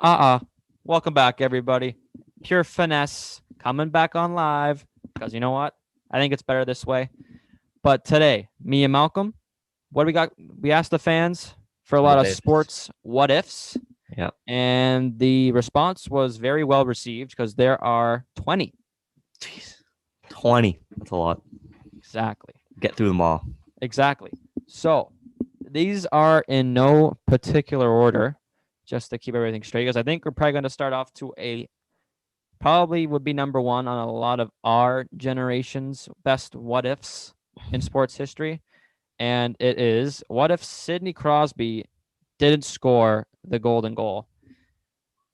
Welcome back, everybody. Pure Finesse coming back on live because you know what? I think it's better this way. But today, me and Malcolm, what do we got? We asked the fans for a lot What of ifs? sports what ifs, Yeah. and the response was very well received because there are 20. Jeez. 20. That's a lot. Exactly. Get through them all. Exactly. So these are in no particular order, just to keep everything straight, because I think we're probably going to start off to a probably would be number one on a lot of our generation's best what ifs in sports history. And it is, what if Sidney Crosby didn't score the golden goal?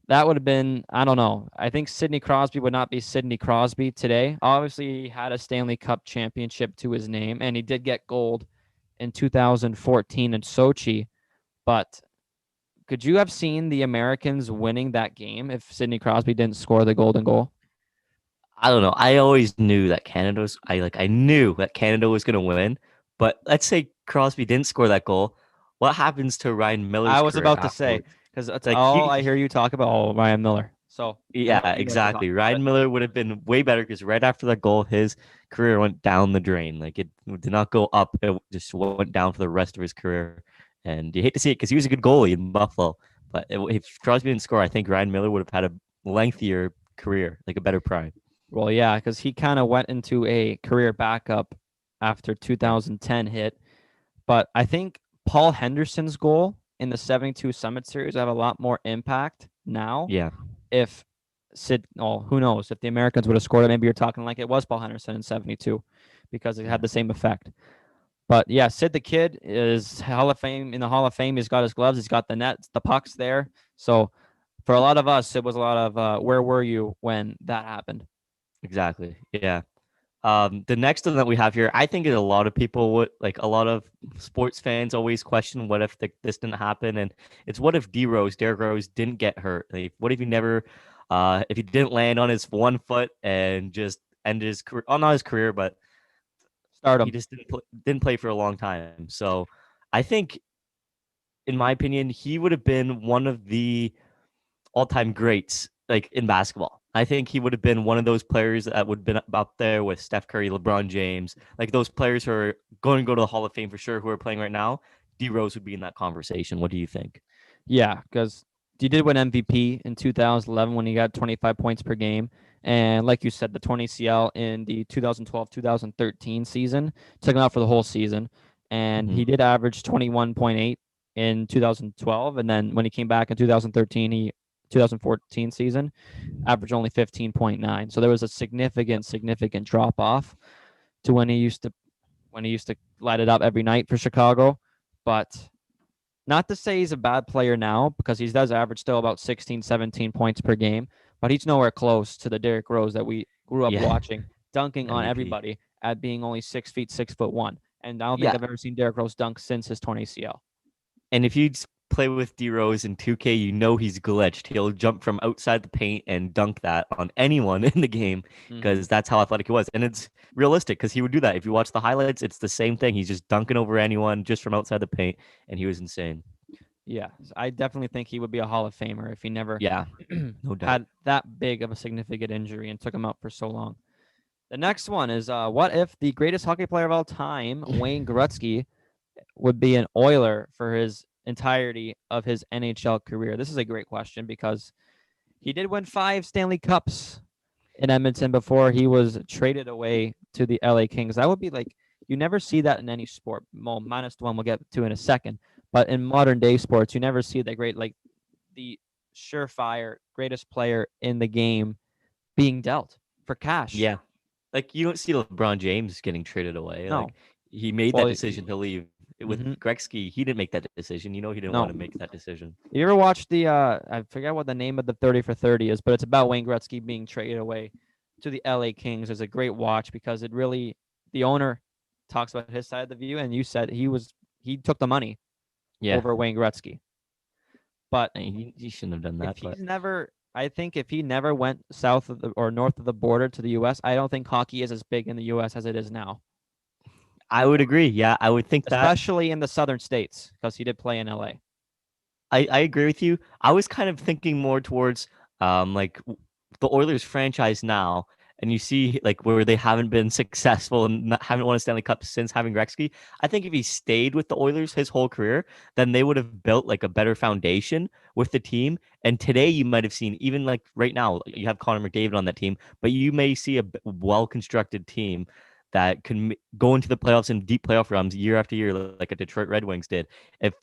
That would have been, I don't know. I think Sidney Crosby would not be Sidney Crosby today. Obviously, he had a Stanley Cup championship to his name, and he did get gold in 2014 in Sochi. But could you have seen the Americans winning that game if Sidney Crosby didn't score the golden goal? I don't know. I knew that Canada was gonna win. But let's say Crosby didn't score that goal. What happens to Ryan I Miller's was career about to say afterwards? because that's Like all I hear you talk about. Oh, Ryan Miller. So I'm yeah, letting you talk exactly. about it. Ryan Miller would have been way better because right after that goal, his career went down the drain. Like it did not go up; it just went down for the rest of his career. And you hate to see it because he was a good goalie in Buffalo. But if Crosby didn't score, I think Ryan Miller would have had a lengthier career, like a better prime. Well, yeah, because he kind of went into a career backup after Yeah, 2010 hit. But I think Paul Henderson's goal in the 72 Summit Series have a lot more impact now. yeah, If who knows if the Americans would have scored it? Maybe you're talking like it was Paul Henderson in 72 because it had yeah. the same effect. But yeah, Sid the Kid is Hall of Fame in the Hall of Fame. He's got his gloves, he's got the nets, the pucks there. So for a lot of us, it was a lot of where were you when that happened? Exactly. Yeah. The next one that we have here, I think a lot of people would like a lot of sports fans always question what if this didn't happen, and it's what if Derrick Rose didn't get hurt? Like, what if he never, if he didn't land on his one foot and just end his career, oh, not his career, but he Stardom. just didn't play for a long time. So, I think, in my opinion, he would have been one of the all-time greats like in basketball. I think he would have been one of those players that would have been up there with Steph Curry, LeBron James, like those players who are going to go to the Hall of Fame for sure, who are playing right now. D Rose would be in that conversation. What do you think? Yeah, because he did win MVP in 2011 when he got 25 points per game. And like you said, the 20 CL in the 2012-2013 season took him out for the whole season. And Mm-hmm. he did average 21.8 in 2012. And then when he came back in 2013, 2014 season, averaged only 15.9. So there was a significant drop off to when he used to light it up every night for Chicago. But not to say he's a bad player now because he does average still about 16, 17 points per game, but he's nowhere close to the Derrick Rose that we grew up Yeah, watching, dunking on MVP. everybody at being only 6 feet, 6'1". And I don't think Yeah, I've ever seen Derrick Rose dunk since his 20 CL. and if you play with D Rose in 2K, you know he's glitched. He'll jump from outside the paint and dunk that on anyone in the game Mm-hmm. because that's how athletic he was. And it's realistic because he would do that. If you watch the highlights, it's the same thing. He's just dunking over anyone just from outside the paint, and he was insane. Yeah, I definitely think he would be a Hall of Famer if he never Yeah, no doubt. had that big of a significant injury and took him out for so long. The next one is what if the greatest hockey player of all time, Wayne Gretzky, would be an Oiler for his entirety of his NHL career? This is a great question because he did win 5 Stanley Cups in Edmonton before he was traded away to the LA Kings. That would be like you never see that in any sport. Well, minus the one we'll get to in a second. But in modern day sports, you never see that great like the surefire greatest player in the game being dealt for cash. Yeah, like you don't see LeBron James getting traded away. Like No. he made that Well, decision to leave. With mm-hmm. Gretzky, he didn't make that decision. You know, he didn't want No. to make that decision. You ever watched the I forget what the name of the 30 for 30 is, but it's about Wayne Gretzky being traded away to the LA Kings. It's a great watch because it really the owner talks about his side of the view and you said he took the money Yeah, over Wayne Gretzky. But he shouldn't have done if that, but he's never I think if he never went south of the or north of the border to the US, I don't think hockey is as big in the US as it is now. I would agree. Yeah, I would think that. Especially in the southern states because he did play in LA. I agree with you. I was kind of thinking more towards the Oilers franchise now, and you see like where they haven't been successful and haven't won a Stanley Cup since having Gretzky. I think if he stayed with the Oilers his whole career, then they would have built like a better foundation with the team. And today you might have seen, even like right now, you have Connor McDavid on that team, but you may see a well constructed team that can go into the playoffs and deep playoff runs year after year, like a Detroit Red Wings did. If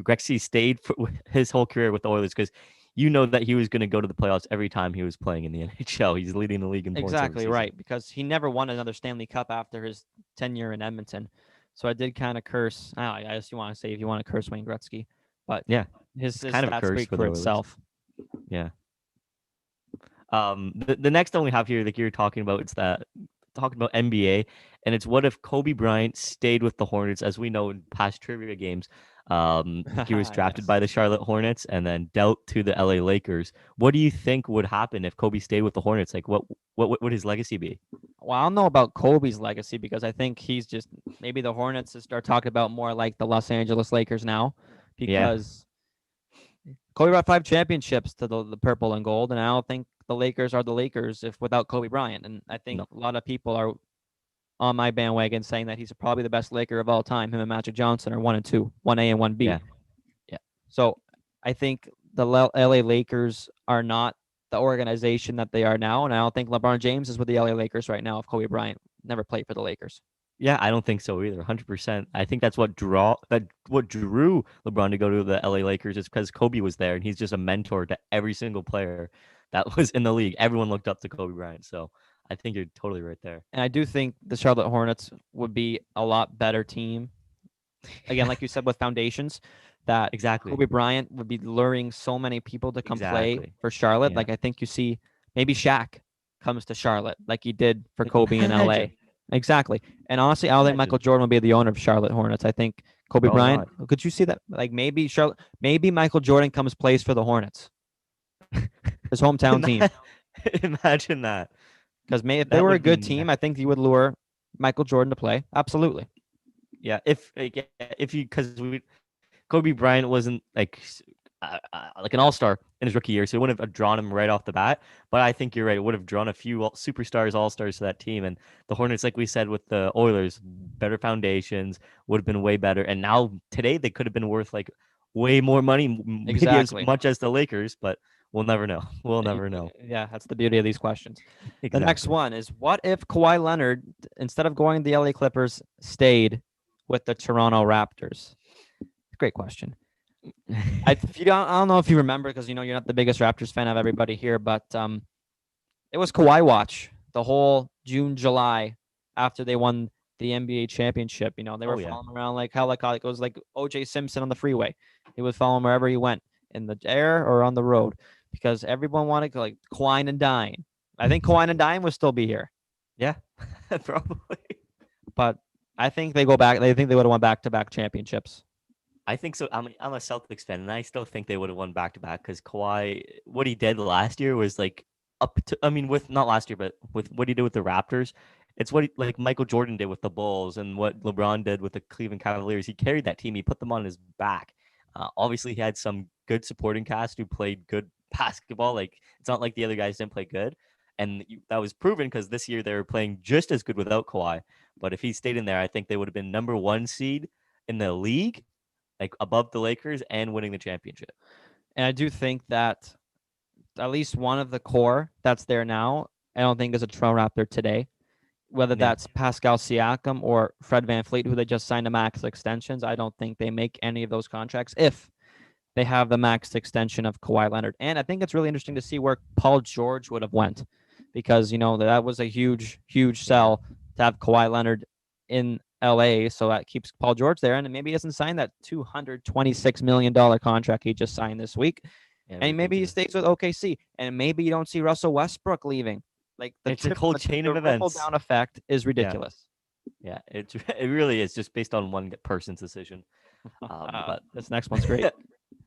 Gretzky stayed for his whole career with the Oilers, because you know that he was going to go to the playoffs every time he was playing in the NHL. He's leading the league in points every Exactly season. right, because he never won another Stanley Cup after his tenure in Edmonton. So I did kind of curse. I guess you want to say if you want to curse Wayne Gretzky, but Yeah, his kind of a stats curse speak for for the Oilers. itself. Yeah. The next one we have here, like you're talking about, it's that talking about NBA, and it's what if Kobe Bryant stayed with the Hornets? As we know in past trivia games, he was drafted Yes. by the Charlotte Hornets and then dealt to the LA Lakers. What do you think would happen if Kobe stayed with the Hornets? Like, what would his legacy be? Well, I don't know about Kobe's legacy because I think he's just maybe the Hornets to start talking about more like the Los Angeles Lakers now, Yeah, because Kobe brought 5 championships to the purple and gold, and I don't think the Lakers are the Lakers if without Kobe Bryant. And I think no, a lot of people are on my bandwagon saying that he's probably the best Laker of all time. Him and Magic Johnson are 1 and 2, 1A and 1B. yeah, yeah, So I think the LA Lakers are not the organization that they are now, and I don't think LeBron James is with the LA Lakers right now if Kobe Bryant never played for the Lakers. yeah. I don't think so either. 100%. I think that's what drew LeBron to go to the LA Lakers is because Kobe was there, and he's just a mentor to every single player that was in the league. Everyone looked up to Kobe Bryant. So I think you're totally right there. And I do think the Charlotte Hornets would be a lot better team. Again, like you said, with foundations, that Exactly. Kobe Bryant would be luring so many people to come play Exactly. for Charlotte. Yeah. Like I think you see maybe Shaq comes to Charlotte like he did for Like, Kobe in LA. imagine. Exactly. And honestly, I don't think Michael Imagine. Jordan will be the owner of Charlotte Hornets. I think Kobe Probably Bryant. not. Could you see that? Like maybe Michael Jordan comes plays for the Hornets, his hometown team. Imagine that. Because if they That were a would be good team, I think he would lure Michael Jordan to play. Absolutely. yeah. If you because we Kobe Bryant wasn't like an all-star in his rookie year, so it wouldn't have drawn him right off the bat. But I think you're right; it would have drawn a few superstars, all-stars to that team. And the Hornets, like we said with the Oilers, better foundations would have been way better. And now today they could have been worth like way more money, maybe as Exactly. much as the Lakers. But we'll never know. We'll never know. Yeah, that's the beauty of these questions. The next Exactly. one is what if Kawhi Leonard, instead of going to the LA Clippers, stayed with the Toronto Raptors? Great question. If you don't, I don't know if you remember because you're not the biggest Raptors fan of everybody here, but it was Kawhi watch the whole June, July after they won the NBA championship. They were Oh yeah. following around like hell, like it was like OJ Simpson on the freeway. He was following wherever he went, in the air or on the road, because everyone wanted like Kawhi and Dine. I think Kawhi and Dine will still be here, Yeah. Probably. but I think they go back. They think they would have won back-to-back championships. I think so. I'm a Celtics fan, and I still think they would have won back to back because Kawhi, what he did last year was like up to. I mean, with not last year, but with what he did with the Raptors, it's what like Michael Jordan did with the Bulls and what LeBron did with the Cleveland Cavaliers. He carried that team. He put them on his back. Obviously, he had some good supporting cast who played good basketball. Like it's not like the other guys didn't play good, and that was proven because this year they were playing just as good without Kawhi. But if he stayed in there, I think they would have been number one seed in the league, like above the Lakers and winning the championship. And I do think that at least one of the core that's there now, I don't think is a Toronto Raptor today. Whether Yeah. that's Pascal Siakam or Fred VanVleet, who they just signed a max extensions, I don't think they make any of those contracts if they have the max extension of Kawhi Leonard. And I think it's really interesting to see where Paul George would have went, because that was a huge, huge sell to have Kawhi Leonard in LA. So that keeps Paul George there, and maybe he doesn't sign that $226 million contract he just signed this week. Yeah, And maybe he ridiculous. stays with OKC, and maybe you don't see Russell Westbrook leaving. Like It's a whole chain of the ripple events. down effect is ridiculous. Yeah, it really is just based on one person's decision. But This next one's great.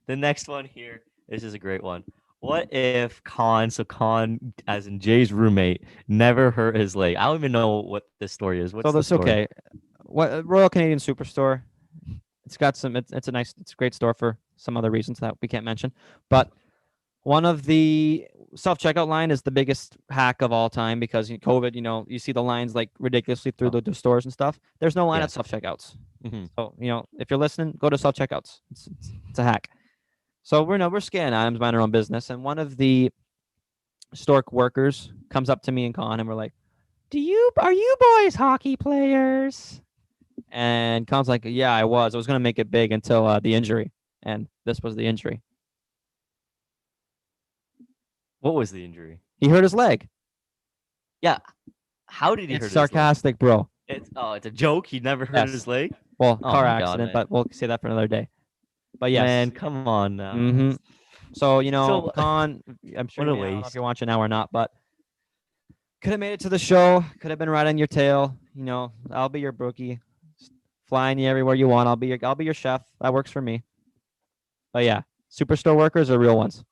the next one here, this is a great one. What if Khan, as in Jay's roommate, never hurt his leg? I don't even know what this story is. What's So the that's story? okay. What Royal Canadian Superstore? It's got some. It's a great store for some other reasons that we can't mention. But one of the self-checkout line is the biggest hack of all time because COVID, you see the lines like ridiculously through Oh. the stores and stuff. There's no line Yeah. at self-checkouts. Hmm. So, if you're listening, go to self-checkouts. It's a hack. So we're scanning items, mind our own business. And one of the Stork workers comes up to me and Con and we're like, are you boys hockey players? And Con's like, yeah, I was going to make it big until the injury. And this was the injury. What was the injury? He hurt his leg. Yeah. How did he hurt It's his leg? sarcastic, bro. It's a joke. He never hurt Yes. his leg. Well, Oh car my God, accident, man. but we'll say that for another day. But yes. Man, come on now. Mm-hmm. So, So- Con, I'm sure What a I don't know if waste. you're watching now or not, but could have made it to the show. Could have been right on your tail. I'll be your brookie, flying you everywhere you want. I'll be your chef. That works for me. But yeah, superstore workers are real ones.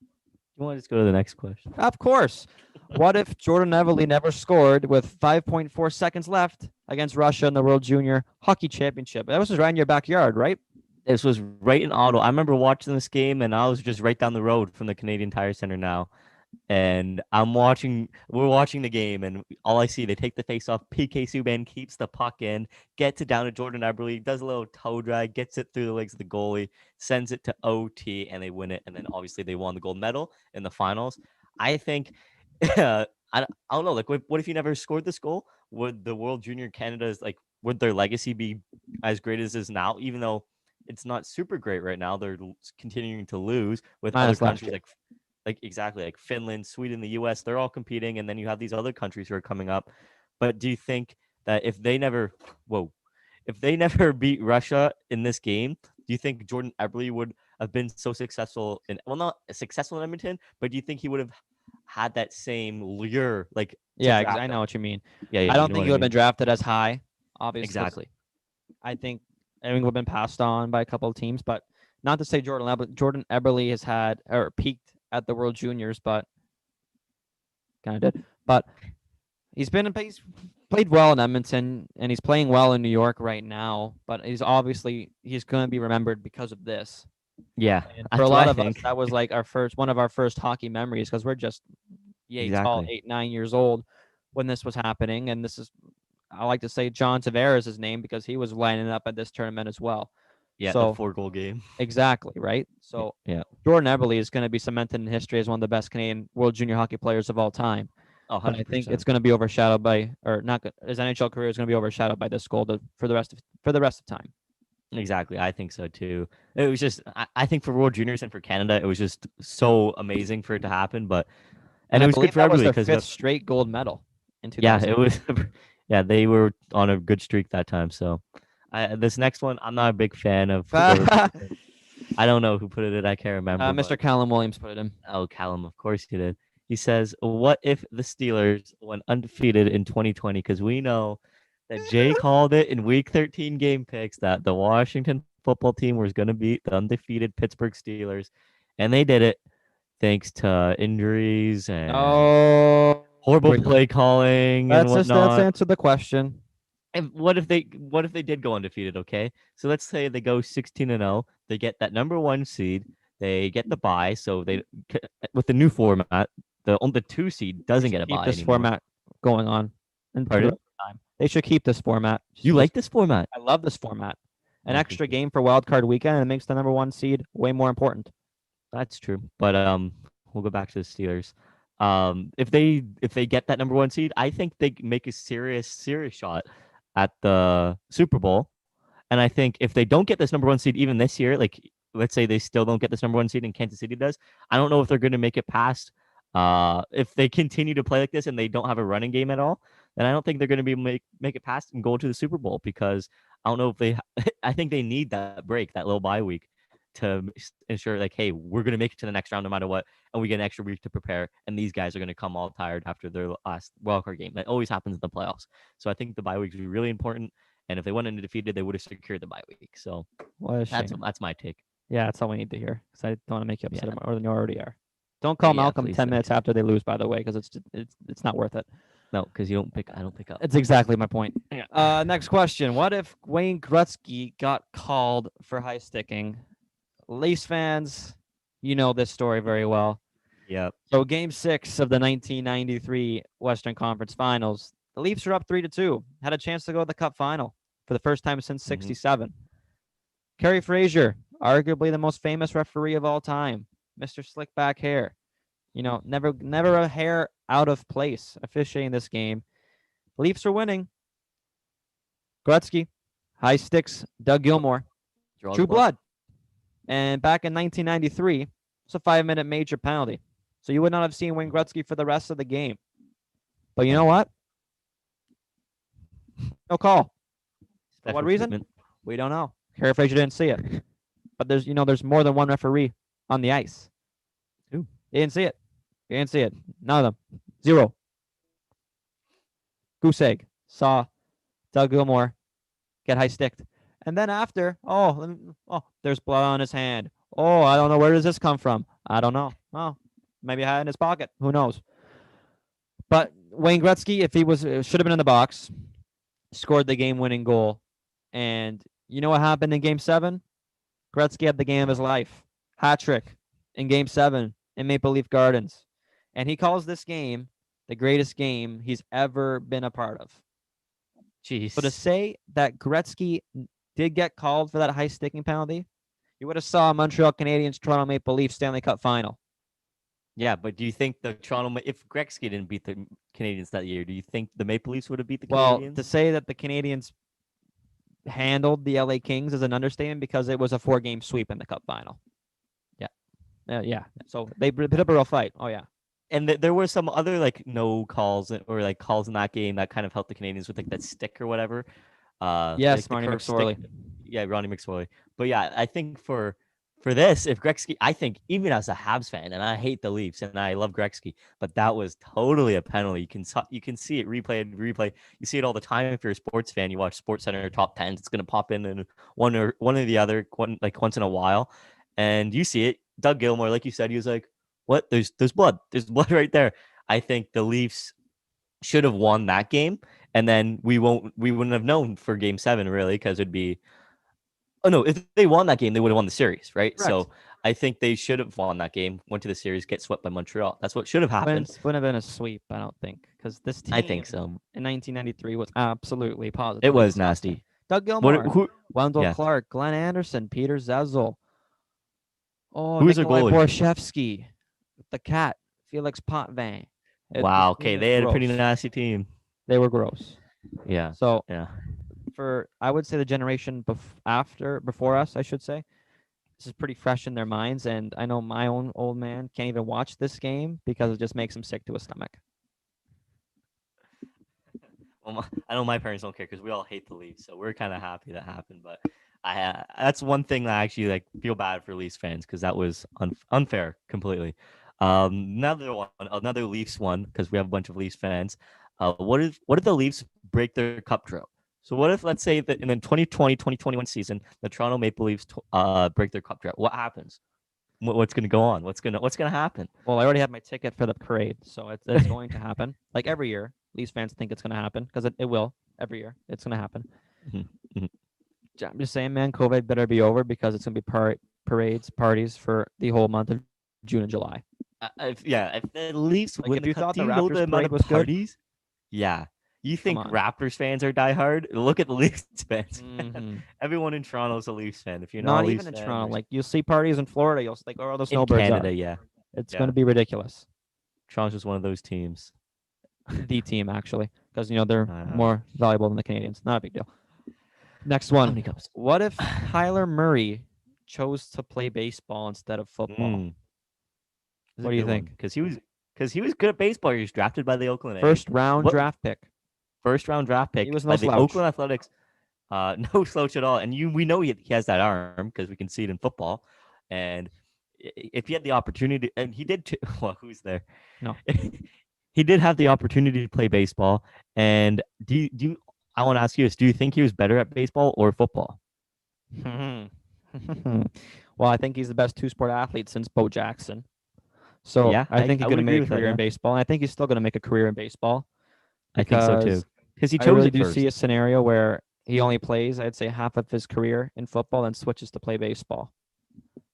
You want to just go to the next question? Of course. What if Jordan Everly never scored with 5.4 seconds left against Russia in the World Junior Hockey Championship? That was just right in your backyard, right? This was right in Ottawa. I remember watching this game, and I was just right down the road from the Canadian Tire Center now. And we're watching the game, and all I see, they take the face off. PK Subban keeps the puck in, gets it down to Jordan Eberle, does a little toe drag, gets it through the legs of the goalie, sends it to OT, and they win it. And then obviously they won the gold medal in the finals. I think, I don't know, like, what if you never scored this goal? Would the World Junior Canada's, like, would their legacy be as great as it is now, even though it's not super great right now? They're continuing to lose with Minus other last countries year. like exactly like Finland, Sweden, the US, they're all competing, and then you have these other countries who are coming up. But do you think that if they never beat Russia in this game, do you think Jordan Eberle would have been so successful not successful in Edmonton, but do you think he would have had that same lure? Like, Yeah, draft I know him? what you mean. Yeah, I you don't know think what he I would have been mean. drafted as high, obviously. Exactly. I think everything would have been passed on by a couple of teams, but not to say Jordan Eberle has had or peaked at the World Juniors, but kind of did. But he's played well in Edmonton, and he's playing well in New York right now. But he's going to be remembered because of this. Yeah, And that's for a what lot I of us, think. that was like one of our first hockey memories because we're just tall, Exactly. 8, 9 years old when this was happening. And this is, I like to say John Tavares' his name because he was lining up at this tournament as well. Yeah, So the 4-goal game. exactly, right? So Yeah. Jordan Eberle is going to be cemented in history as one of the best Canadian World Junior hockey players of all time. Oh, But I 100%. think it's going to be overshadowed by, or not, his NHL career is going to be overshadowed by this goal for the rest of time. Exactly. I think so too. It was just, I think for World Juniors and for Canada, it was just so amazing for it to happen. And I it was believe good for that was their everybody fifth because, straight gold medal in yeah, 2000. it was, yeah, they were on a good streak that time. So this next one, I'm not a big fan of. I don't know who put it in. I can't remember. Mr. Callum Williams put it in. Oh, Callum, of course he did. He says, what if the Steelers went undefeated in 2020? Because we know that Jay called it in Week 13 game picks that the Washington football team was going to beat the undefeated Pittsburgh Steelers. And they did it thanks to injuries and horrible play calling and Let's whatnot. answer the question. And what if they did go undefeated? Okay, so let's say they go 16-0, they get that number 1 seed, they get the bye. So they, with the new format, the 2 seed doesn't get a bye Keep this anymore. format going on. And Pardon? time. They should keep this format. You like this format? I love this format. An Okay. extra game for wild card weekend, and it makes the number 1 seed way more important. That's true. But we'll go back to the Steelers. If they get that number 1 seed, I think they make a serious shot at the Super Bowl. And I think if they don't get this number 1 seed even this year, like let's say they still don't get this number 1 seed and Kansas City does, I don't know if they're going to make it past. If they continue to play like this and they don't have a running game at all, then I don't think they're going to be make it past and go to the Super Bowl, because I don't know if they. I think they need that break, that little bye week, to ensure like, hey, we're going to make it to the next round no matter what, and we get an extra week to prepare. And these guys are going to come all tired after their last wildcard game. That always happens in the playoffs. So I think the bye week is really important. And if they went undefeated, they would have secured the bye week. So What a shame. that's my take. Yeah, that's all we need to hear. Because I don't want to make you upset Yeah. more than you already are. Don't call Yeah, Malcolm please 10 don't. minutes after they lose, by the way, because it's not worth it. No, because I don't pick up. It's exactly my point. Yeah. Next question. What if Wayne Gretzky got called for high sticking Leafs fans, you know this story very well. Yep. So game 6 of the 1993 Western Conference Finals, the Leafs were up 3-2, had a chance to go to the Cup final for the first time since Mhm. '67. Kerry Fraser, arguably the most famous referee of all time, Mr. Slick Back Hair. Never a hair out of place officiating this game. The Leafs are winning. Gretzky, high sticks, Doug Gilmore, Draws True Blood. And back in 1993, it's a 5-minute major penalty. So you would not have seen Wayne Gretzky for the rest of the game. But you know what? No call. For what Special reason? treatment. We don't know. Kerry Fraser didn't see it. But there's more than one referee on the ice. Who? He didn't see it. He didn't see it. None of them. Zero. Goose egg. Saw Doug Gilmore get high sticked. And then after, there's blood on his hand. Oh, I don't know. Where does this come from? I don't know. Oh, maybe he had it in his pocket. Who knows? But Wayne Gretzky, if he should have been in the box, scored the game-winning goal. And you know what happened in Game 7? Gretzky had the game of his life. Hat trick in Game 7 in Maple Leaf Gardens. And he calls this game the greatest game he's ever been a part of. Jeez. So to say that Gretzky did get called for that high sticking penalty, you would have saw Montreal Canadiens, Toronto Maple Leafs Stanley Cup final. Yeah, but do you think if Gretzky didn't beat the Canadians that year, do you think the Maple Leafs would have beat the Well, Canadians? to say that the Canadiens handled the LA Kings is an understatement because it was a 4-game sweep in the Cup final. Yeah. So they put up a real fight. Oh yeah. And there were some other no calls or calls in that game that kind of helped the Canadians with that stick or whatever. Yes, the Marty curved McSorley. stick. Yeah, Ronnie McSorley. But yeah, I think for this, if Gretzky, I think even as a Habs fan, and I hate the Leafs and I love Gretzky, but that was totally a penalty. You can see it replay. You see it all the time. If you're a sports fan, you watch Sports Center top 10s. It's gonna pop in one or the other, once in a while, and you see it. Doug Gilmore, like you said, he was like, "What? There's blood. There's blood right there." I think the Leafs should have won that game, and then we wouldn't have known for Game 7 really, because it'd be. Oh no! If they won that game, they would have won the series, right? Correct. So I think they should have won that game. Went to the series, get swept by Montreal. That's what should have happened. Wouldn't have been a sweep, I don't think, because this team I think so. in 1993 was absolutely positive. It was nasty. Doug Gilmore, Who? Wendell yeah. Clark, Glenn Anderson, Peter Zezel. Oh, Who's their Nikolai goalie? Borshevsky, the cat, Felix Potvin. Wow. Okay, they had a pretty gross. nasty team. They were gross. Yeah. So Yeah. I would say the generation before us, I should say, this is pretty fresh in their minds. And I know my own old man can't even watch this game because it just makes him sick to his stomach. Well, I know my parents don't care because we all hate the Leafs, so we're kind of happy that happened. But that's one thing that I actually feel bad for Leafs fans because that was unfair completely. Another Leafs one because we have a bunch of Leafs fans. What if the Leafs break their cup drought? So what if, let's say that in the 2020-2021 season, the Toronto Maple Leafs break their cup drought? What happens? What's going to go on? What's going to happen? Well, I already have my ticket for the parade, so it's going to happen. Like every year, Leafs fans think it's going to happen because it will every year. It's going to happen. Mm-hmm. I'm just saying, man, COVID better be over because it's going to be parades, parties for the whole month of June and July. If the Leafs win if you thought the do you know the Raptors amount parade of was good? parties? Yeah. You think on. Raptors fans are diehard? Look at the Leafs fans. Mhm. Everyone in Toronto is a Leafs fan. If you're not, Not a Leafs even in fan, Toronto. Like you'll see parties in Florida. You'll all the in snowbirds Canada, are. yeah. It's Yeah. going to be ridiculous. Toronto's just one of those teams. The team actually, because they're I know. more valuable than the Canadians. Not a big deal. Next How one. many cups? What if Kyler Murray chose to play baseball instead of football? What do you think? Because he was good at baseball. He was drafted by the Oakland A's. First round draft pick. First round draft pick He was no by the slouch. Oakland Athletics. No slouch at all. And we know he has that arm because we can see it in football. And if he had the opportunity, and he did too. Well, who's there? No. He did have the opportunity to play baseball. And I want to ask you this: do you think he was better at baseball or football? Well, I think he's the best two-sport athlete since Bo Jackson. So Yeah, I think he's I going would to agree make a with that, career yeah. in baseball. And I think he's still going to make a career in baseball. I think so too. Because Because he I chose really it do first. see a scenario where he only plays, I'd say, half of his career in football and switches to play baseball.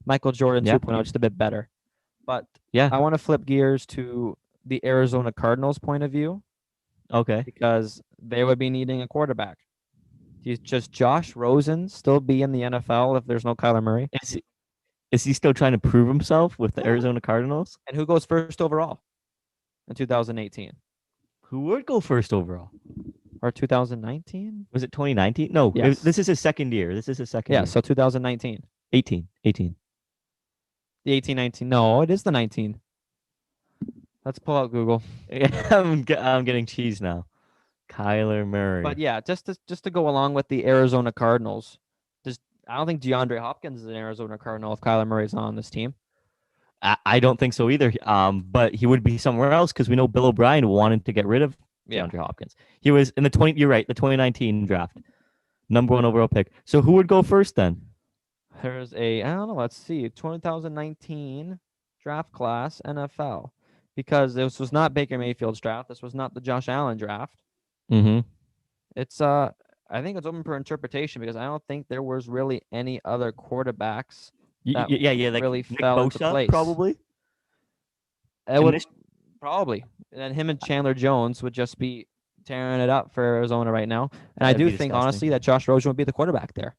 Michael Jordan Yeah. 2.0, just a bit better. But Yeah. I want to flip gears to the Arizona Cardinals point of view Okay. because they would be needing a quarterback. Just Josh Rosen still be in the NFL if there's no Kyler Murray? Is he still trying to prove himself with the Yeah. Arizona Cardinals? And who goes first overall in 2018 Who would go first overall? or 2019? Was it 2019? No, Yes. this is his second year. This is his second Yeah, year. so 2019. 18. 18. The 18-19. No, it is the 19. Let's pull out Google. I'm getting cheese now. Kyler Murray. But yeah, just to go along with the Arizona Cardinals, I don't think DeAndre Hopkins is an Arizona Cardinal if Kyler Murray's on this team. I don't think so either. But he would be somewhere else because we know Bill O'Brien wanted to get rid of Yeah. DeAndre Hopkins. He was in the 20. You're right, the 2019 draft, #1 overall pick. So who would go first then? There's I don't know, let's see, 2019 draft class NFL. Because this was not Baker Mayfield's draft. This was not the Josh Allen draft. Mm-hmm. It's I think it's open for interpretation because I don't think there was really any other quarterbacks that Yeah. Like really Nick fell into Bosa, place. probably. It would probably. And then him and Chandler Jones would just be tearing it up for Arizona right now. And I That'd do be think disgusting. honestly that Josh Rosen would be the quarterback there.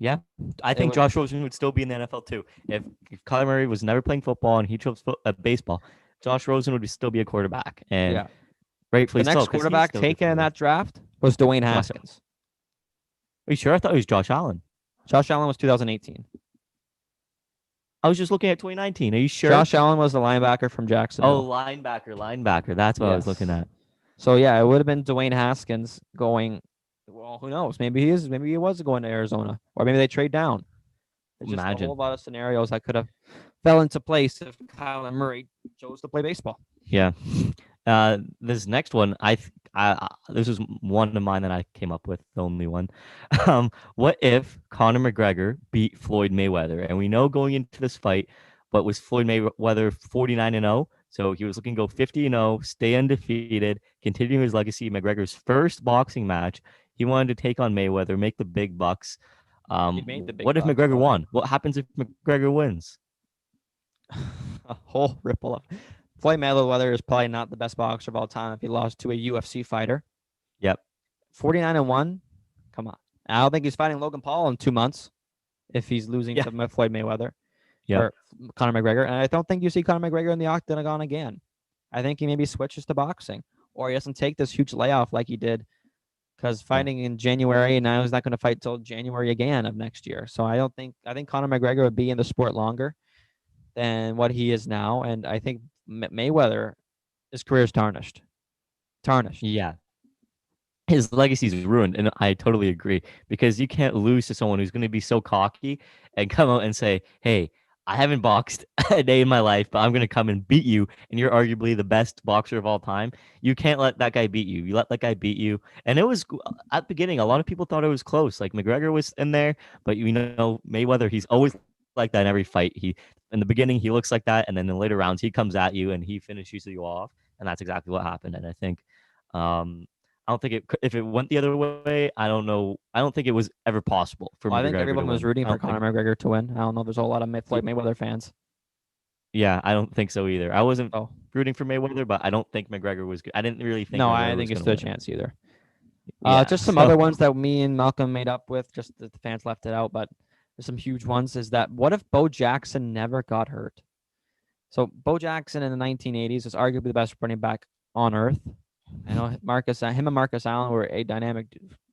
Yeah, I think would- Josh Rosen would still be in the NFL too. If Kyler Murray was never playing football and he chose baseball, Josh Rosen would still be a quarterback. And Yeah. rightfully The so, next 'cause he's quarterback still a good taken in quarterback. that draft was Dwayne Josh- Haskins. Are you sure? I thought it was Josh Allen. Josh Allen was 2018. I was just looking at 2019. Are you sure? Josh Allen was the linebacker from Oh, Jacksonville. linebacker. That's what I was looking Yes. at. So yeah, it would have been Dwayne Haskins going. Well, who knows? Maybe he is. Maybe he was going to Arizona, or maybe they trade down. There's just a Imagine. whole lot of scenarios that could have fell into place if Kyler Murray chose to play baseball. Yeah. This next one, this was one of mine that I came up with, the only one. What if Conor McGregor beat Floyd Mayweather? And we know going into this fight, but was Floyd Mayweather 49-0? So he was looking to go 50-0, stay undefeated, continue his legacy. McGregor's first boxing match. He wanted to take on Mayweather, make the big bucks. He made the big what if bucks, McGregor but- won? What happens if McGregor wins? A whole ripple of. Floyd Mayweather is probably not the best boxer of all time if he lost to a UFC fighter. Yep. 49-1. Come on. I don't think he's fighting Logan Paul in 2 months if he's losing Yeah. to Floyd Mayweather Yep. or Conor McGregor. And I don't think you see Conor McGregor in the octagon again. I think he maybe switches to boxing or he doesn't take this huge layoff like he did because fighting in January and now he's not going to fight till January again of next year. So I think Conor McGregor would be in the sport longer than what he is now. And I think Mayweather, his career is tarnished. Yeah. His legacy is ruined, and I totally agree because you can't lose to someone who's going to be so cocky and come out and say, "Hey, I haven't boxed a day in my life, but I'm going to come and beat you, and you're arguably the best boxer of all time." You can't let that guy beat you. You let that guy beat you, and it was at the beginning. A lot of people thought it was close. Like McGregor was in there, but Mayweather, he's always like that in every fight. In the beginning, he looks like that, and then in the later rounds, he comes at you and he finishes you off, and that's exactly what happened. And I think, I don't think if it went the other way, I don't know. I don't think it was ever possible for Well, McGregor I think everyone to was win. rooting I for don't think- Conor McGregor to win. I don't know. There's a lot of Floyd Mayweather fans. Yeah, I don't think so either. I wasn't Oh rooting for Mayweather, but I don't think McGregor was good. I didn't really think. no, McGregor I was think it's gonna still a win. chance either. Yeah, Just some so- other ones that me and Malcolm made up with, just that the fans left it out, but there's some huge ones. Is that what if Bo Jackson never got hurt? So Bo Jackson in the 1980s is arguably the best running back on earth. I know him and Marcus Allen were a dynamic,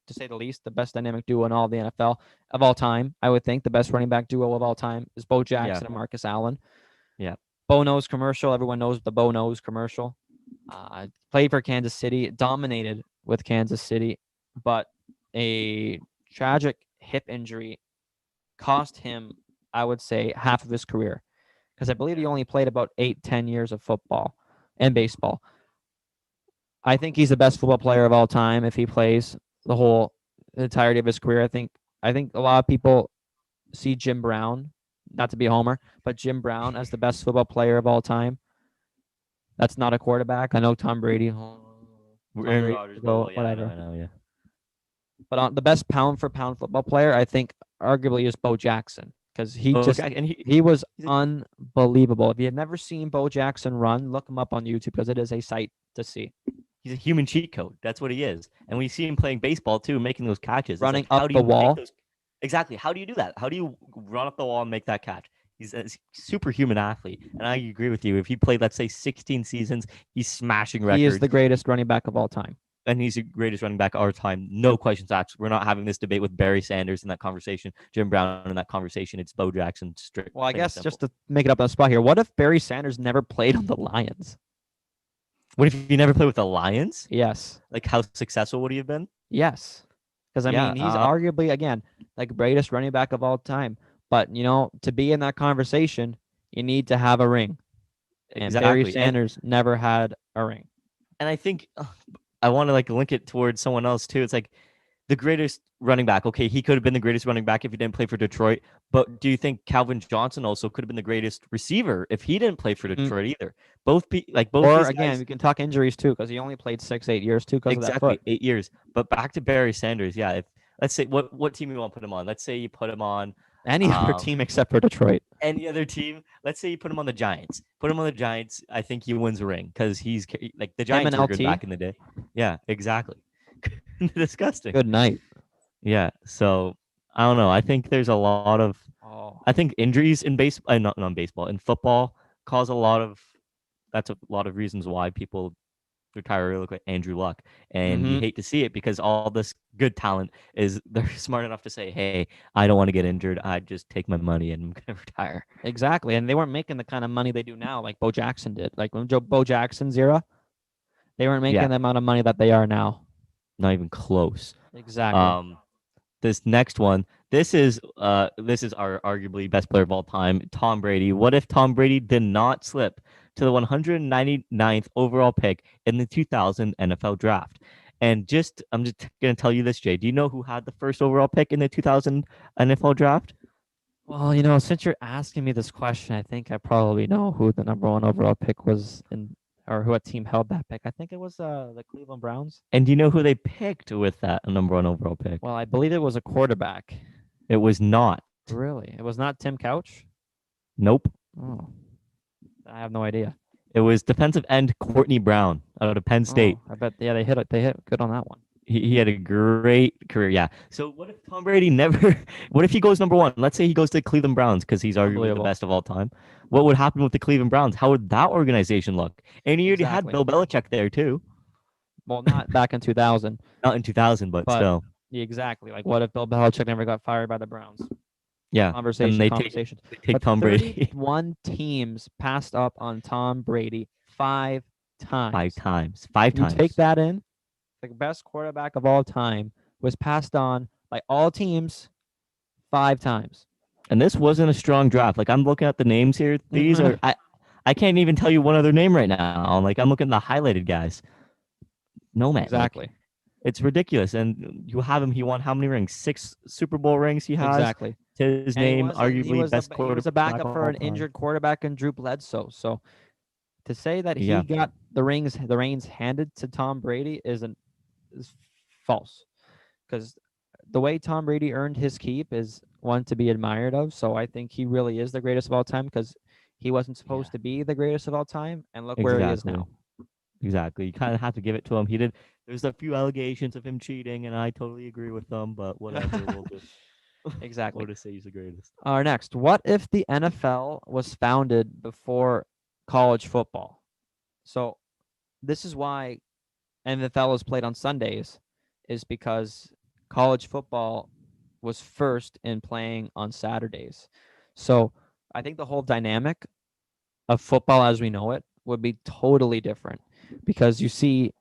to say the least, the best dynamic duo in all of the NFL of all time. I would think the best running back duo of all time is Bo Jackson and Marcus Allen. Yeah. Bo Nose commercial. Everyone knows the Bo Nose commercial. Played for Kansas City, dominated with Kansas City, but a tragic hip injury cost him, I would say, half of his career. Because I believe he only played about 8-10 years of football and baseball. I think he's the best football player of all time if he plays the entirety of his career. I think a lot of people see Jim Brown, not to be a homer, but Jim Brown as the best football player of all time. That's not a quarterback. I know Tom Brady. Aaron Rodgers, whatever. I know, yeah. But the best pound for pound football player, I think, arguably is Bo Jackson. because he Bo just Jack- and he was he's a- unbelievable. If you have never seen Bo Jackson run, look him up on YouTube because it is a sight to see. he's a human cheat code. That's what he is. And we see him playing baseball too, making those catches. It's Running like, how up do the you make wall. those? Exactly. How do you do that? How do you run up the wall and make that catch? He's a superhuman athlete, and I agree with you. If he played, let's say, 16 seasons, he's smashing records. He is the greatest running back of all time. And he's the greatest running back of our time. No questions asked. We're not having this debate with Barry Sanders in that conversation, Jim Brown in that conversation. It's Bo Jackson. Strict. Well, I plain and guess simple. just to make it up on the spot here, what if Barry Sanders never played on the Lions? What if he never played with the Lions? Yes. Like, how successful would he have been? Yes. Because, I Yeah, mean, he's arguably, again, like greatest running back of all time. But, to be in that conversation, you need to have a ring. And Barry Exactly. Sanders never had a ring. And I think I want to like link it towards someone else too. It's like the greatest running back. Okay, he could have been the greatest running back if he didn't play for Detroit. But do you think Calvin Johnson also could have been the greatest receiver if he didn't play for Detroit either? Both both. Or, these again, guys, we can talk injuries, too, because he only played 6-8 years, too, because of that exactly foot. 8 years. But back to Barry Sanders. Yeah, if let's say what team you want to put him on? Let's say you put him on Any other team except for Detroit. any other team. Let's say you put him on the Giants. Put him on the Giants. I think he wins a ring because he's like the Him and Giants were good LT? back in the day. Yeah, exactly. Disgusting. Good night. Yeah. So I don't know. I think there's a lot of Oh. I think injuries in baseball, not in baseball, in football cause a lot of. That's a lot of reasons why people retire early, like Andrew Luck, and you Mhm. hate to see it because all this good talent is they're smart enough to say, "Hey, I don't want to get injured. I just take my money and I'm gonna retire." Exactly. And they weren't making the kind of money they do now, like Bo Jackson did. Like when Bo Jackson's era, they weren't making Yeah. the amount of money that they are now. Not even close. Exactly. This next one, this is our arguably best player of all time, Tom Brady. What if Tom Brady did not slip to the 199th overall pick in the 2000 NFL draft? And I'm just gonna tell you this, Jay. Do you know who had the first overall pick in the 2000 NFL draft? Well, since you're asking me this question, I think I probably know who the number one overall pick was or who a team held that pick. I think it was the Cleveland Browns. And do you know who they picked with that number one overall pick? Well, I believe it was a quarterback. It was not. Really? It was not Tim Couch? Nope. Oh. I have no idea. It was defensive end Courtney Brown out of Penn State. Oh, I bet they hit it. They hit good on that one. He had a great career. Yeah. So what if Tom Brady never? What if he goes number one? Let's say he goes to the Cleveland Browns because he's arguably the Unbelievable. best of all time. What would happen with the Cleveland Browns? How would that organization look? And he already had Exactly. Bill Belichick there too. Well, not back in 2000. Not in 2000, but still. Yeah, exactly. Like, what if Bill Belichick never got fired by the Browns? Yeah. Conversation. they Conversation. take But Tom Brady 31 teams passed up on Tom Brady 5 times. 5 times. 5 You times. take that in. The best quarterback of all time was passed on by all teams 5 times. And this wasn't a strong draft. Like I'm looking at the names here. These are I can't even tell you one other name right now. Like I'm looking at the highlighted guys. No man. like, Exactly. it's ridiculous. And you have him. He won how many rings? 6 Super Bowl rings he has. Exactly. To his And he name, wasn't- arguably best he quarterback. was a backup of for all an time. injured quarterback in Drew Bledsoe. So to say that he Yeah. got the reins handed to Tom Brady is false. Because the way Tom Brady earned his keep is one to be admired of. So I think he really is the greatest of all time because he wasn't supposed to be the greatest of all time. And look where he is now. Exactly. You kind of have to give it to him. He did. There's a few allegations of him cheating, and I totally agree with them. But whatever, Exactly. We'll just say he's the greatest. Our next. What if the NFL was founded before college football? So this is why NFL is played on Sundays, is because college football was first in playing on Saturdays. So I think the whole dynamic of football as we know it would be totally different because you see,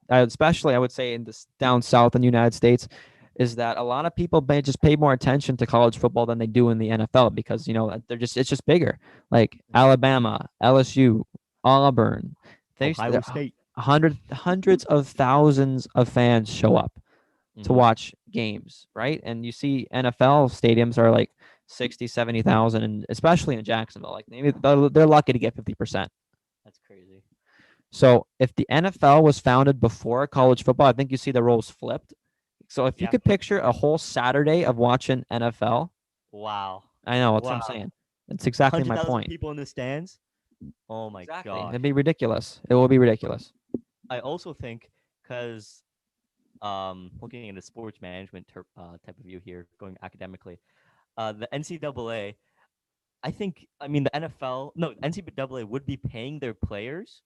especially I would say in this down south in the United States, is that a lot of people may just pay more attention to college football than they do in the NFL because it's just bigger. Like Alabama, LSU, Auburn, Ohio State. hundreds of thousands of fans show up to Mhm. watch games, right? And you see NFL stadiums are like 60, 70,000, and especially in Jacksonville, like maybe they're lucky to get 50%. That's crazy. So if the NFL was founded before college football, I think you see the roles flipped. So if you Yeah. could picture a whole Saturday of watching NFL, Wow. I know. That's what I'm Wow. saying. That's exactly my 100,000 point. people in the stands. Oh my Exactly. gosh. It'd be ridiculous. It will be ridiculous. I also think because looking into sports management type of view here, going academically, the NCAA, I mean the NFL, no, NCAA would be paying their players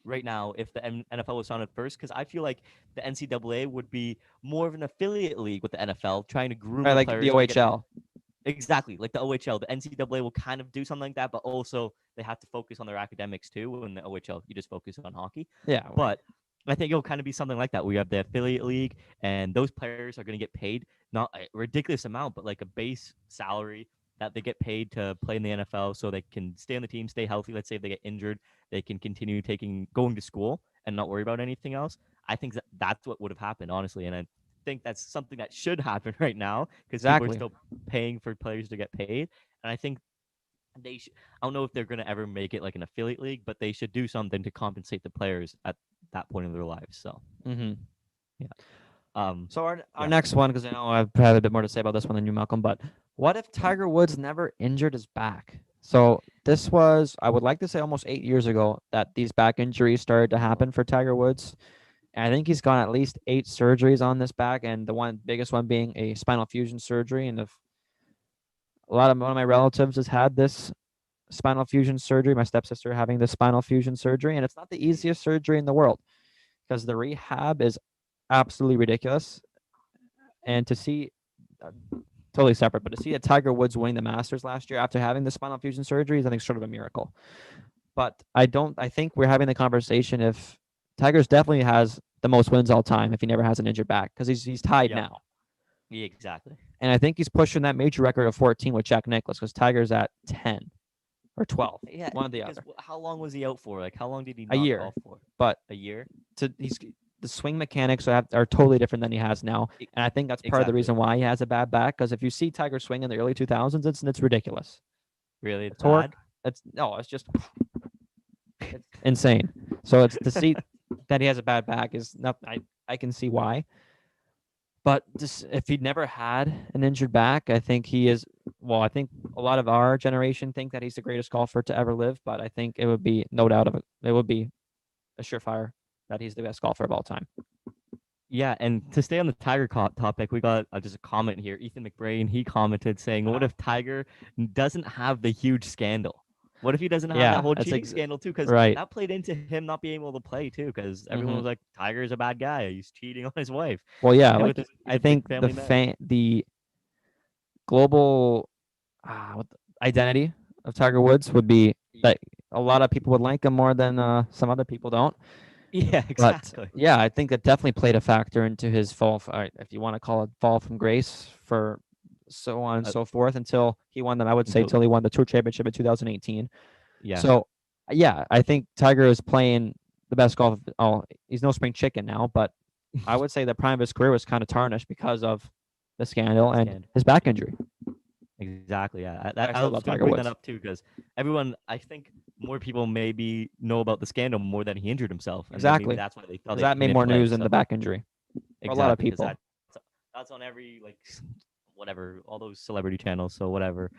right now if the NFL was on it first, because I feel like the NCAA would be more of an affiliate league with the NFL, trying to groom Right, the like the players to get OHL. exactly like the OHL. The NCAA will kind of do something like that, but also they have to focus on their academics too. In the OHL, you just focus on hockey. Yeah. Right. But I think it'll kind of be something like that. We have the affiliate league, and those players are going to get paid not a ridiculous amount, but like a base salary that they get paid to play in the NFL, so they can stay on the team, stay healthy. Let's say if they get injured, they can continue going to school and not worry about anything else. I think that's what would have happened, honestly, and I think that's something that should happen right now because people are Exactly. still paying for players to get paid, and I think they should. I don't know if they're going to ever make it like an affiliate league, but they should do something to compensate the players at that point in their lives. So Mm-hmm. yeah, So our yeah. next one, because I know I've had a bit more to say about this one than you, Malcolm. But what if Tiger Woods never injured his back? So this was, I would like to say, almost 8 years ago that these back injuries started to happen for Tiger Woods. And I think he's gone at least 8 surgeries on this back, and the biggest one being a spinal fusion surgery. And if one of my relatives has had this spinal fusion surgery, my stepsister having this spinal fusion surgery, and it's not the easiest surgery in the world because the rehab is absolutely ridiculous. And to see, uh, totally separate, but to see a Tiger Woods winning the Masters last year after having the spinal fusion surgery is, I think, sort of a miracle. But I think we're having the conversation if Tiger's definitely has the most wins all time if he never has an injured back because he's tied Yep. now. Yeah, exactly. And I think he's pushing that major record of 14 with Jack Nicklaus because Tiger's at 10 or 12, Yeah, one or the because other. how long was he out for? Like, how long did he A not year. golf for? But A year. he's the swing mechanics are totally different than he has now, E- and I think that's part of the Exactly. reason why he has a bad back. Because if you see Tiger swing in the early 2000s, it's ridiculous. Really, The it's torque, bad. it's just it's insane. So it's to see that he has a bad back is not. I can see why. But just if he'd never had an injured back, I think he is. Well, I think a lot of our generation think that he's the greatest golfer to ever live. But I think it would be no doubt of it. It would be a surefire that he's the best golfer of all time. Yeah, and to stay on the topic, we got just a comment here. Ethan McBrain, he commented saying, "What if Tiger doesn't have the huge scandal? What if he doesn't have that Yeah, whole that's cheating scandal too? Because right. that played into him not being able to play too. Because everyone Mhm. was like, Tiger's a bad guy. He's cheating on his wife. Well, yeah, And like he's I a big think family man. the global identity of Tiger Woods would be that a lot of people would like him more than some other people don't. Yeah, But exactly. yeah, I think that definitely played a factor into his fall, if you want to call it fall from grace, for so on and Uh, so forth until he won them. I would say until until he won the Tour Championship in 2018. yeah, So yeah, I think Tiger is playing the best golf. Oh, he's no spring chicken now, but I would say the prime of his career was kind of tarnished because of the scandal and scandal. his back injury. Exactly. Yeah, I I still was love going to Tiger bring that Woods. up too because everyone, I think more people maybe know about the scandal more than he injured himself, and then maybe Exactly, that's why they thought because they that made didn't more play. news than So the back injury for a lot of exactly, because people. that's on every like whatever all those celebrity channels. So whatever.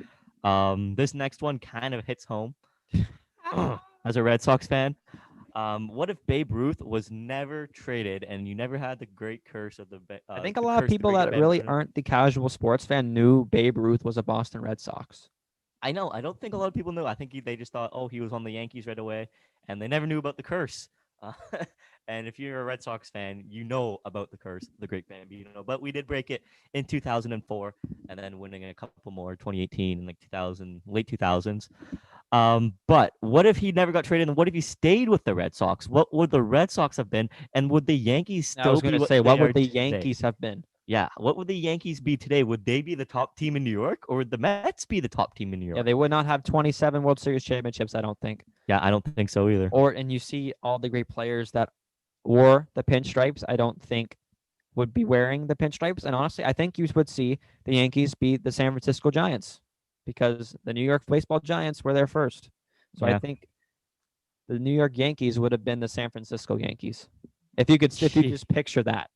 This next one kind of hits home as a Red Sox fan. What if Babe Ruth was never traded and you never had the great curse of I think a the lot of curse of the people Great that really Bambino? aren't the casual sports fan knew Babe Ruth was a Boston Red Sox. I know. I don't think a lot of people knew. I think they just thought, oh, he was on the Yankees right away, and they never knew about the curse. Uh, and if you're a Red Sox fan, you know about the curse, the Great Bambino. But we did break it in 2004, and then winning a couple more, 2018 and like 2000, late 2000s. But what if he never got traded? And what if he stayed with the Red Sox? What would the Red Sox have been? And would the Yankees I was still going be to what say, what they would are the today? Yankees have been? Yeah. What would the Yankees be today? Would they be the top team in New York, or would the Mets be the top team in New Yeah, York? they would not have 27 World Series championships, I don't think. Yeah, I don't think so either. And you see all the great players that wore the pinstripes, I don't think would be wearing the pinstripes. And honestly, I think you would see the Yankees beat the San Francisco Giants because the New York baseball Giants were there first. So I Yeah. think the New York Yankees would have been the San Francisco Yankees. If you could Gee, just picture that.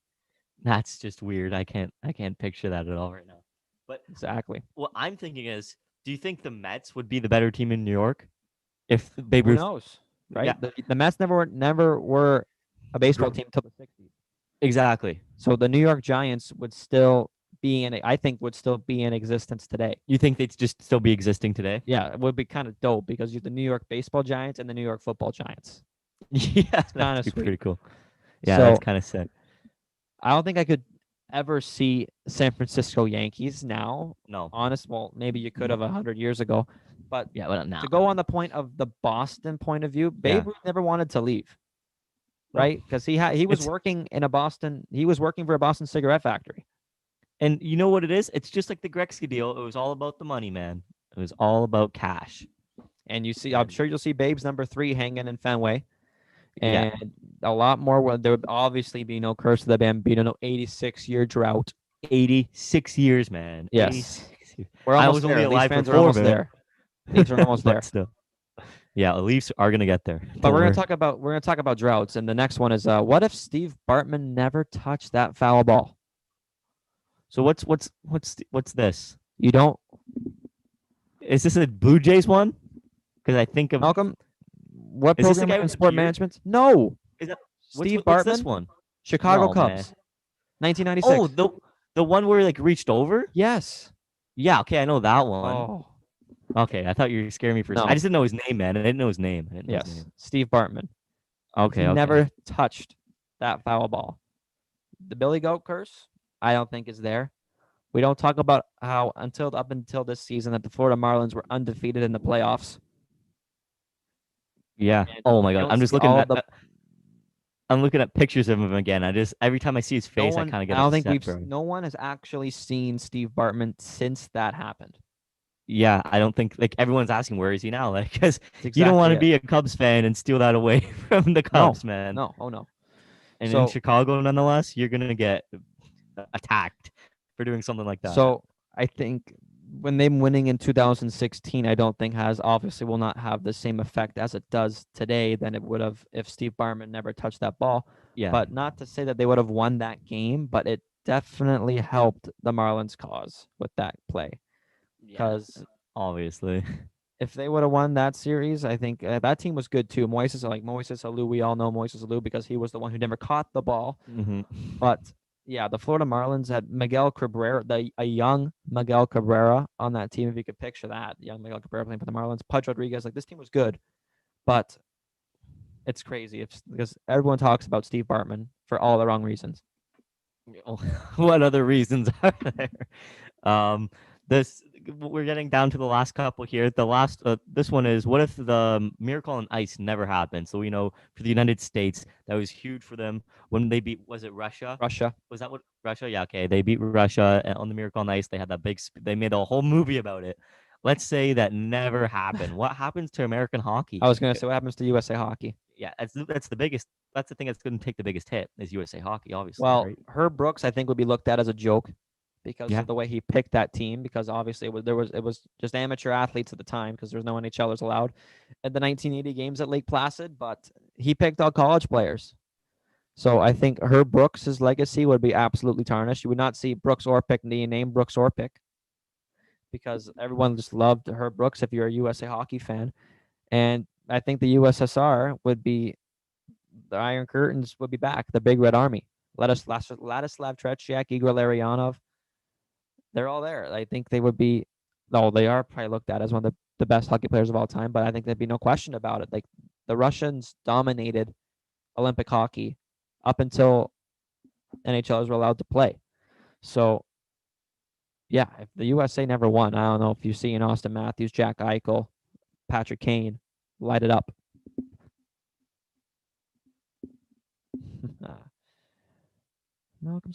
that's just weird. I can't picture that at all right now. But Exactly. what I'm thinking is, do you think the Mets would be the better team in New York if Babe Who Ruth? knows, Yeah, right? The Mets never were a baseball team until the 60s. exactly. So the New York Giants would still be I think would still be in existence today. You think they'd just still be existing today? Yeah, it would be kind of dope because you have the New York Baseball Giants and the New York Football Giants. Yeah, It's kind that'd of be sweet. pretty cool. Yeah, that's So kind of sick. I don't think I could ever see San Francisco Yankees now. No, Well, maybe you could have 100 years ago, but yeah, but now. to go on the point of the Boston point of view, Yeah, Babe Ruth never wanted to leave, no, right? Because he was it's working in a Boston. He was working for a Boston cigarette factory. and you know what it is? It's just like the Gretzky deal. It was all about the money, man. It was all about cash. And you see, I'm sure you'll see Babe's number 3 hanging in Fenway, Yeah, and a lot more. There would obviously be no curse of the Bambino, no 86-year drought. 86 years, man. Yes, 86 years. we're I almost was only there. Leafs alive for fans are 4, almost man. there. Leafs are almost there. But still, yeah, the Leafs are gonna get there. But Don't we're worry. gonna talk about droughts, and the next one is what if Steve Bartman never touched that foul ball? So what's this? You don't, Is this a Blue Jays one? Because I think of Malcolm. What is this the program guy are you in with the sport beard? management? No, Is that Steve what's this Bartman, one? Chicago No, man. Cubs, 1996. Oh, the one where he, like reached over? Yes. Yeah, okay, I know that one. Oh Okay, I thought you were scaring me for a second. I no. just didn't know his name, man. I didn't know his name. I didn't know his Yes, name. Steve Bartman. He Okay, okay. never touched that foul ball. The Billy Goat curse, I don't think is there. We don't talk about how up until this season that the Florida Marlins were undefeated in the playoffs. Yeah. And Oh my we God. don't see all the I'm looking at pictures of him again. I just every time I see his face, I kind of I get don't think upset, bro. no one has actually seen Steve Bartman since that happened. Yeah, I don't think like everyone's asking where is he now? Like, because That's you don't want to exactly it. be a Cubs fan and steal that away from the No, Cubs, man. no, oh no. And in So Chicago, nonetheless, you're gonna get attacked for doing something like that. so I think when them winning in 2016, I don't think will not have the same effect as it does today than it would have if Steve Bartman never touched that ball. Yeah, But not to say that they would have won that game, but it definitely helped the Marlins cause with that play. yeah, Because obviously. if they would have won that series, I think that team was good too. Moises Alou, we all know Moises Alou because he was the one who never caught the ball. Hmm. But yeah, the Florida Marlins had Miguel Cabrera, a young Miguel Cabrera on that team. If you could picture that, young Miguel Cabrera playing for the Marlins. Pudge Rodriguez, like this team was good, but it's crazy because everyone talks about Steve Bartman for all the wrong reasons. What other reasons are there? This we're getting down to the last couple here. The last, this one is: what if the Miracle on Ice never happened? So we know for the United States that was huge for them when they beat. Was it Russia? Russia. Was that what Russia? Yeah, okay. They beat Russia on the Miracle on Ice. They had that big. They made a whole movie about it. Let's say that never happened. What happens to American hockey? I was gonna say what happens to USA Hockey. Yeah, that's the biggest. That's the thing that's going to take the biggest hit is USA Hockey, obviously, Well, right? Herb Brooks, I think, would be looked at as a joke because Yeah. of the way he picked that team. Because obviously, it was just amateur athletes at the time because there's no NHLers allowed at the 1980 games at Lake Placid. But he picked all college players, so I think Herb Brooks' legacy would be absolutely tarnished. You would not see Brooks Orpik name Brooks Orpik because everyone just loved Herb Brooks if you're a USA Hockey fan, and I think the USSR would be the Iron Curtains would be back. The Big Red Army. Ladislav Tretiak, Igor Larionov. They're all there. I think they would be. No, they are probably looked at as one of the best hockey players of all time. But I think there'd be no question about it. Like the Russians dominated Olympic hockey up until NHLers were allowed to play. So yeah, if the USA never won, I don't know if you see in Austin Matthews, Jack Eichel, Patrick Kane, light it up. Malcolm's